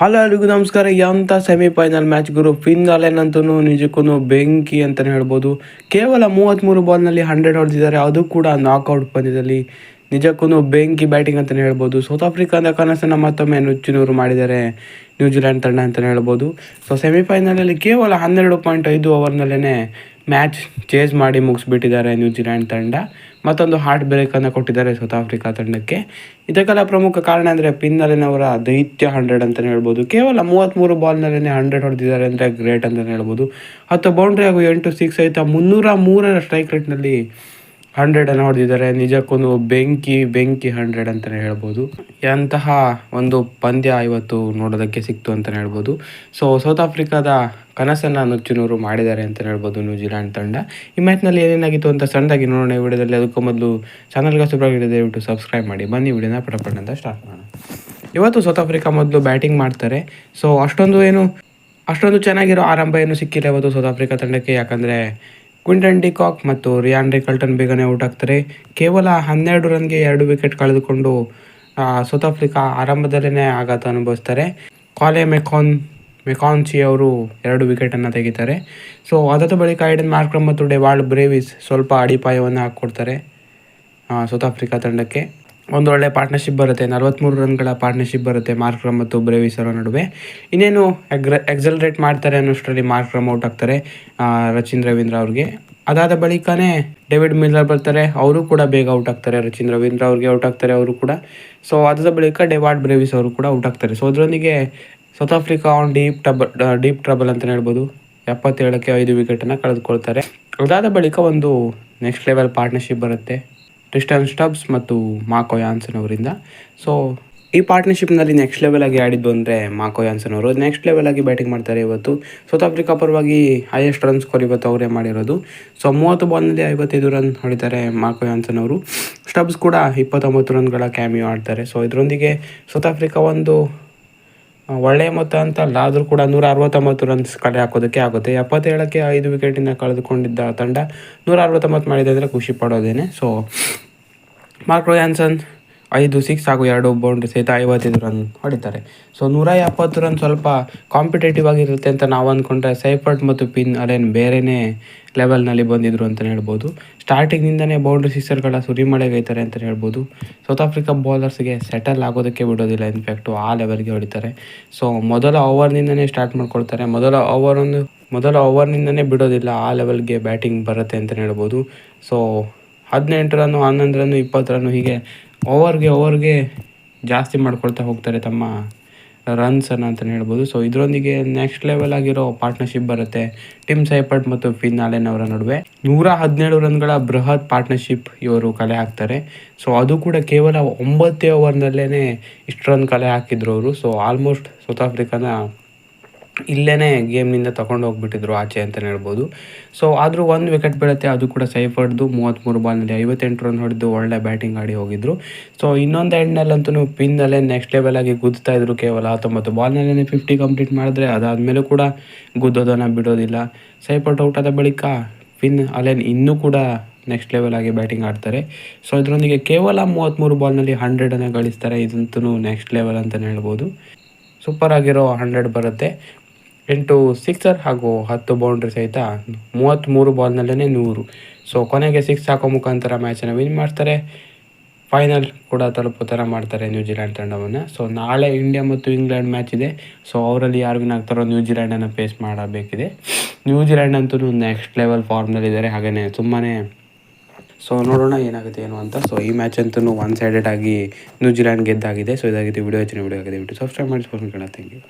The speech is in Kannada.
ಹಲೋ ಎಲ್ರಿಗೂ ನಮಸ್ಕಾರ. ಎಂಥ ಸೆಮಿಫೈನಲ್ ಮ್ಯಾಚ್ ಗುರು. ಫಿನಾಲೆನಂತೂ ನಿಜಕ್ಕೂ ಬೆಂಕಿ ಅಂತಲೇ ಹೇಳ್ಬೋದು. ಕೇವಲ 33 ಬಾಲ್ನಲ್ಲಿ 100 ಹೊಡೆದಿದ್ದಾರೆ, ಅದು ಕೂಡ ನಾಕ್ಔಟ್ ಪಂದ್ಯದಲ್ಲಿ. ನಿಜಕ್ಕೂ ಬೆಂಕಿ ಬ್ಯಾಟಿಂಗ್ ಅಂತಲೇ ಹೇಳ್ಬೋದು. ಸೌತ್ ಆಫ್ರಿಕಾದ ಕನಸನ್ನು ಮತ್ತೊಮ್ಮೆ ನುಚ್ಚುನೂರು ಮಾಡಿದ್ದಾರೆ ನ್ಯೂಜಿಲೆಂಡ್ ತಂಡ ಅಂತಲೇ ಹೇಳ್ಬೋದು. ಸೊ ಸೆಮಿಫೈನಲಲ್ಲಿ ಕೇವಲ 12.5 ಓವರ್ನಲ್ಲೇ ಮ್ಯಾಚ್ ಚೇಸ್ ಮಾಡಿ ಮುಗಿಸ್ಬಿಟ್ಟಿದ್ದಾರೆ ನ್ಯೂಜಿಲೆಂಡ್ ತಂಡ. ಮತ್ತೊಂದು ಹಾರ್ಟ್ ಬ್ರೇಕನ್ನು ಕೊಟ್ಟಿದ್ದಾರೆ ಸೌತ್ ಆಫ್ರಿಕಾ ತಂಡಕ್ಕೆ. ಇದಕ್ಕೆಲ್ಲ ಪ್ರಮುಖ ಕಾರಣ ಅಂದರೆ ಫಿನಾಲೆನವರ ದೈತ್ಯ 100 ಅಂತಲೇ ಹೇಳ್ಬೋದು. ಕೇವಲ 33 ಬಾಲ್ನಲ್ಲೇ 100 ಹೊಡೆದಿದ್ದಾರೆ ಅಂದರೆ ಗ್ರೇಟ್ ಅಂತಲೇ ಹೇಳ್ಬೋದು. 10 ಬೌಂಡ್ರಿ ಹಾಗೂ 8 ಸಿಕ್ಸ್ ಸಹಿತ 303 ಸ್ಟ್ರೈಕ್ ರೇಟ್ನಲ್ಲಿ 100 ಹೊಡೆದಿದ್ದಾರೆ. ನಿಜಕ್ಕೂ ಬೆಂಕಿ 100 ಅಂತಲೇ ಹೇಳ್ಬೋದು. ಎಂತಹ ಒಂದು ಪಂದ್ಯ ಇವತ್ತು ನೋಡೋದಕ್ಕೆ ಸಿಕ್ತು ಅಂತಲೇ ಹೇಳ್ಬೋದು. ಸೊ ಸೌತ್ ಆಫ್ರಿಕಾದ ಕನಸನ್ನು ನುಚ್ಚುನೂರು ಮಾಡಿದ್ದಾರೆ ಅಂತಲೇ ಹೇಳ್ಬೋದು ನ್ಯೂಜಿಲೆಂಡ್ ತಂಡ. ಈ ಮ್ಯಾಚ್ನಲ್ಲಿ ಏನೇನಾಗಿತ್ತು ಅಂತ ಸಣ್ಣದಾಗಿ ನೋಡೋಣ ಈ ವಿಡಿಯೋದಲ್ಲಿ. ಅದಕ್ಕೂ ಮೊದಲು ಚಾನಲ್ಗೆ ಹೊಸಬರಾಗಿದೆ ದಯವಿಟ್ಟು ಸಬ್ಸ್ಕ್ರೈಬ್ ಮಾಡಿ. ಬನ್ನಿ ವಿಡಿಯೋನ ಪಟ ಅಂತ ಸ್ಟಾರ್ಟ್ ಮಾಡೋಣ. ಇವತ್ತು ಸೌತ್ ಆಫ್ರಿಕಾ ಮೊದಲು ಬ್ಯಾಟಿಂಗ್ ಮಾಡ್ತಾರೆ. ಸೊ ಅಷ್ಟೊಂದು ಚೆನ್ನಾಗಿರೋ ಆರಂಭ ಏನು ಸಿಕ್ಕಿಲ್ಲ ಇವತ್ತು ಸೌತ್ ಆಫ್ರಿಕಾ ತಂಡಕ್ಕೆ. ಯಾಕಂದರೆ ಕ್ವಿಂಟನ್ ಡಿ ಕಾಕ್ ಮತ್ತು ರಿಯಾನ್ ರಿಕಲ್ಟನ್ ಬೇಗನೆ ಔಟ್ ಆಗ್ತಾರೆ. ಕೇವಲ 12 ರನ್ಗೆ 2 ವಿಕೆಟ್ ಕಳೆದುಕೊಂಡು ಸೌತ್ ಆಫ್ರಿಕಾ ಆರಂಭದಲ್ಲೇ ಆಘಾತ ಅನುಭವಿಸ್ತಾರೆ. ಕಾಲೆ ಮೆಕಾನ್ಸಿ ಅವರು 2 ವಿಕೆಟನ್ನು ತೆಗಿತಾರೆ. ಸೊ ಅದಾದ ಬಳಿಕ ಐಡನ್ ಮಾರ್ಕ್ರಮ್ ಮತ್ತು ಡೆವಾಲ್ಡ್ ಬ್ರೇವಿಸ್ ಸ್ವಲ್ಪ ಅಡಿಪಾಯವನ್ನು ಹಾಕ್ಕೊಡ್ತಾರೆ ಸೌತ್ ಆಫ್ರಿಕಾ ತಂಡಕ್ಕೆ. ಒಂದು ಒಳ್ಳೆ ಪಾರ್ಟ್ನರ್ಶಿಪ್ ಬರುತ್ತೆ, 43 ರನ್ಗಳ ಪಾರ್ಟ್ನರ್ಶಿಪ್ ಬರುತ್ತೆ ಮಾರ್ಕ್ರಮ್ ಮತ್ತು ಬ್ರೇವಿಸ್ ಅವರ ನಡುವೆ. ಇನ್ನೇನು ಎಕ್ಸಲರೇಟ್ ಮಾಡ್ತಾರೆ ಅನ್ನೋಷ್ಟರಲ್ಲಿ ಮಾರ್ಕ್ರಮ್ ಔಟ್ ಆಗ್ತಾರೆ ರಚಿನ್ ರವೀಂದ್ರ ಅವ್ರಿಗೆ. ಅದಾದ ಬಳಿಕನೇ ಡೇವಿಡ್ ಮಿಲ್ಲರ್ ಬರ್ತಾರೆ, ಅವರು ಕೂಡ ಬೇಗ ಔಟ್ ಆಗ್ತಾರೆ. ರಚಿನ್ ರವೀಂದ್ರ ಅವ್ರಿಗೆ ಔಟ್ ಆಗ್ತಾರೆ ಅವರು ಕೂಡ. ಸೊ ಅದಾದ ಬಳಿಕ ಡೆವಾಲ್ಡ್ ಬ್ರೇವಿಸ್ ಅವರು ಕೂಡ ಔಟ್ ಆಗ್ತಾರೆ. ಸೊ ಅದರೊಂದಿಗೆ south Africa on deep trouble ಅಂತಲೇ ಹೇಳ್ಬೋದು. 77ಕ್ಕೆ 5 ವಿಕೆಟನ್ನು ಕಳೆದುಕೊಳ್ತಾರೆ. ಅದಾದ ಬಳಿಕ ಒಂದು ನೆಕ್ಸ್ಟ್ ಲೆವೆಲ್ ಪಾರ್ಟ್ನರ್ಶಿಪ್ ಬರುತ್ತೆ ಟ್ರಿಸ್ಟನ್ ಸ್ಟಬ್ಸ್ ಮತ್ತು ಮಾರ್ಕೋ ಯಾನ್ಸನ್ ಅವರಿಂದ. ಸೊ ಈ ಪಾರ್ಟ್ನರ್ಶಿಪ್ನಲ್ಲಿ ನೆಕ್ಸ್ಟ್ ಲೆವೆಲ್ ಆಗಿ ಆಡಿದ್ದು ಅಂದರೆ ಮಾರ್ಕೋ ಯಾನ್ಸನ್ ಅವರು ನೆಕ್ಸ್ಟ್ ಲೆವೆಲ್ ಆಗಿ ಬ್ಯಾಟಿಂಗ್ ಮಾಡ್ತಾರೆ ಇವತ್ತು. ಸೌತ್ ಆಫ್ರಿಕಾ ಪರವಾಗಿ ಹೈಯೆಸ್ಟ್ ರನ್ ಸ್ಕೋರ್ ಇವತ್ತು ಅವರೇ ಮಾಡಿರೋದು. ಸೊ 30 ಬಾಲ್ನಲ್ಲಿ 55 ರನ್ ಹೊಡಿತಾರೆ ಮಾರ್ಕೋ ಯಾನ್ಸನ್ ಅವರು. ಸ್ಟಬ್ಸ್ ಕೂಡ 29 ರನ್ಗಳ ಕ್ಯಾಮಿಯೋ ಆಡ್ತಾರೆ. ಸೊ ಇದರೊಂದಿಗೆ ಸೌತ್ ಆಫ್ರಿಕಾ ಒಂದು ಒಳ್ಳೆಯ ಮೊತ್ತ ಅಂತಲ್ಲ, ಆದರೂ ಕೂಡ 169 ರನ್ಸ್ ಕಲೆ ಹಾಕೋದಕ್ಕೆ ಆಗುತ್ತೆ. 77ಕ್ಕೆ 5 ವಿಕೆಟಿಂದ ಕಳೆದುಕೊಂಡಿದ್ದ ತಂಡ 169 ಮಾಡಿದೆ ಅಂದರೆ ಖುಷಿ ಪಡೋದೇನೆ. ಸೊ ಮಾರ್ಕೋ ಯಾನ್ಸನ್ 5 ಸಿಕ್ಸ್ ಹಾಗೂ 2 ಬೌಂಡ್ರಿ ಸಹಿತ 55 ರನ್ ಹೊಡಿತಾರೆ. ಸೊ 170 ರನ್ ಸ್ವಲ್ಪ ಕಾಂಪಿಟೇಟಿವ್ ಆಗಿರುತ್ತೆ ಅಂತ ನಾವು ಅಂದ್ಕೊಂಡ್ರೆ ಸೈಫರ್ಟ್ ಮತ್ತು ಪಿನ್ ಅಲೆನ್ ಬೇರೆಯೇ ಲೆವೆಲ್ನಲ್ಲಿ ಬಂದಿದ್ರು ಅಂತಲೇ ಹೇಳ್ಬೋದು. ಸ್ಟಾರ್ಟಿಂಗ್ನಿಂದನೇ ಬೌಂಡ್ರಿ ಸಿಕ್ಸರ್ಗಳ ಸುರಿಮಳೆಗೈತಾರೆ ಅಂತಲೇ ಹೇಳ್ಬೋದು. ಸೌತ್ ಆಫ್ರಿಕಾ ಬೌಲರ್ಸ್ಗೆ ಸೆಟಲ್ ಆಗೋದಕ್ಕೆ ಬಿಡೋದಿಲ್ಲ, ಇನ್ಫ್ಯಾಕ್ಟು ಆ ಲೆವೆಲ್ಗೆ ಹೊಡಿತಾರೆ. ಸೊ ಮೊದಲ ಓವರ್ನಿಂದನೇ ಸ್ಟಾರ್ಟ್ ಮಾಡ್ಕೊಳ್ತಾರೆ, ಮೊದಲ ಓವರ್ನಿಂದನೇ ಬಿಡೋದಿಲ್ಲ, ಆ ಲೆವೆಲ್ಗೆ ಬ್ಯಾಟಿಂಗ್ ಬರುತ್ತೆ ಅಂತಲೇ ಹೇಳ್ಬೋದು. ಸೊ 18 ರನ್ನು 11 ರನ್ನು 20 ರನ್ನು ಹೀಗೆ ಓವರ್ಗೆ ಜಾಸ್ತಿ ಮಾಡ್ಕೊಳ್ತಾ ಹೋಗ್ತಾರೆ ತಮ್ಮ ರನ್ಸನ್ನು ಅಂತಲೇ ಹೇಳ್ಬೋದು. ಸೊ ಇದರೊಂದಿಗೆ ನೆಕ್ಸ್ಟ್ ಲೆವೆಲ್ ಆಗಿರೋ ಪಾರ್ಟ್ನರ್ಶಿಪ್ ಬರುತ್ತೆ ಟಿಮ್ ಸೈಫರ್ಟ್ ಮತ್ತು ಫಿನ್ ಅಲೆನ್ ಅವರ ನಡುವೆ. 117 ರನ್ಗಳ ಬೃಹತ್ ಪಾರ್ಟ್ನರ್ಶಿಪ್ ಇವರು ಕಲೆ ಹಾಕ್ತಾರೆ. ಸೊ ಅದು ಕೂಡ ಕೇವಲ 9 ಓವರ್ನಲ್ಲೇ ಇಷ್ಟು ರನ್ ಕಲೆ ಹಾಕಿದ್ರು ಅವರು. ಸೊ ಆಲ್ಮೋಸ್ಟ್ ಸೌತ್ ಆಫ್ರಿಕಾನ ಇಲ್ಲೇ ಗೇಮ್ನಿಂದ ತೊಗೊಂಡು ಹೋಗ್ಬಿಟ್ಟಿದ್ರು ಆಚೆ ಅಂತಲೇ ಹೇಳ್ಬೋದು. ಸೊ ಆದರೂ 1 ವಿಕೆಟ್ ಬೀಳುತ್ತೆ, ಅದು ಕೂಡ ಸೈಫರ್ಡ್ದು. 33 ಬಾಲ್ನಲ್ಲಿ 58 ರನ್ ಹೊಡೆದು ಒಳ್ಳೆ ಬ್ಯಾಟಿಂಗ್ ಆಡಿ ಹೋಗಿದ್ರು. ಸೊ ಇನ್ನೊಂದು ಎಂಡ್ನಲ್ಲಂತೂ ಪಿನ್ನಲ್ಲೇ ನೆಕ್ಸ್ಟ್ ಲೆವೆಲ್ ಆಗಿ ಗುದ್ತಾ ಇದ್ರು. ಕೇವಲ 19 ಬಾಲ್ನಲ್ಲೇ 50 ಕಂಪ್ಲೀಟ್ ಮಾಡಿದ್ರೆ ಅದಾದಮೇಲೂ ಕೂಡ ಗುದ್ದೋದನ್ನು ಬಿಡೋದಿಲ್ಲ. ಸೈಫರ್ಟ್ ಔಟ್ ಆದ ಬಳಿಕ ಪಿನ್ ಅಲೆನ್ ಇನ್ನೂ ಕೂಡ ನೆಕ್ಸ್ಟ್ ಲೆವೆಲ್ ಆಗಿ ಬ್ಯಾಟಿಂಗ್ ಆಡ್ತಾರೆ. ಸೊ ಇದರೊಂದಿಗೆ ಕೇವಲ 33 ಬಾಲ್ನಲ್ಲಿ 100 ಗಳಿಸ್ತಾರೆ. ಇದಂತೂ ನೆಕ್ಸ್ಟ್ ಲೆವೆಲ್ ಅಂತಲೇ ಹೇಳ್ಬೋದು. ಸೂಪರ್ ಆಗಿರೋ 100 ಬರುತ್ತೆ. 8 ಸಿಕ್ಸರ್ ಹಾಗೂ 10 ಬೌಂಡ್ರಿ ಸಹಿತ 33 ಬಾಲ್ನಲ್ಲೇ 100. ಸೊ ಕೊನೆಗೆ 6 ಹಾಕೋ ಮುಖಾಂತರ ಮ್ಯಾಚನ್ನು ವಿನ್ ಮಾಡ್ತಾರೆ. ಫೈನಲ್ ಕೂಡ ತಲುಪೋ ಥರ ಮಾಡ್ತಾರೆ ನ್ಯೂಜಿಲೆಂಡ್ ತಂಡವನ್ನು. ಸೊ ನಾಳೆ ಇಂಡಿಯಾ ಮತ್ತು ಇಂಗ್ಲೆಂಡ್ ಮ್ಯಾಚ್ ಇದೆ. ಸೊ ಅವರಲ್ಲಿ ಯಾರು ವಿನ್ ಆಗ್ತಾರೋ ನ್ಯೂಜಿಲೆಂಡನ್ನು ಫೇಸ್ ಮಾಡಬೇಕಿದೆ. ನ್ಯೂಜಿಲೆಂಡ್ ಅಂತೂ ನೆಕ್ಸ್ಟ್ ಲೆವೆಲ್ ಫಾರ್ಮ್ನಲ್ಲಿದ್ದಾರೆ ಹಾಗೆಯೇ ಸುಮ್ಮನೆ. ಸೊ ನೋಡೋಣ ಏನಾಗುತ್ತೆ ಏನು ಅಂತ. ಸೊ ಈ ಮ್ಯಾಚ್ ಅಂತೂ ಒನ್ ಸೈಡೆಡ್ ಆಗಿ ನ್ಯೂಜಿಲೆಂಡ್ ಗೆದ್ದಾಗಿದೆ. ಸೊ ಇದಾಗಿತ್ತು ವಿಡಿಯೋ. ಹೆಚ್ಚಿನ ವಿಡಿಯೋ ಆಗಿದೆ. ಸಬ್ಸ್ಕ್ರೈಬ್ ಮಾಡಿ. Thank you.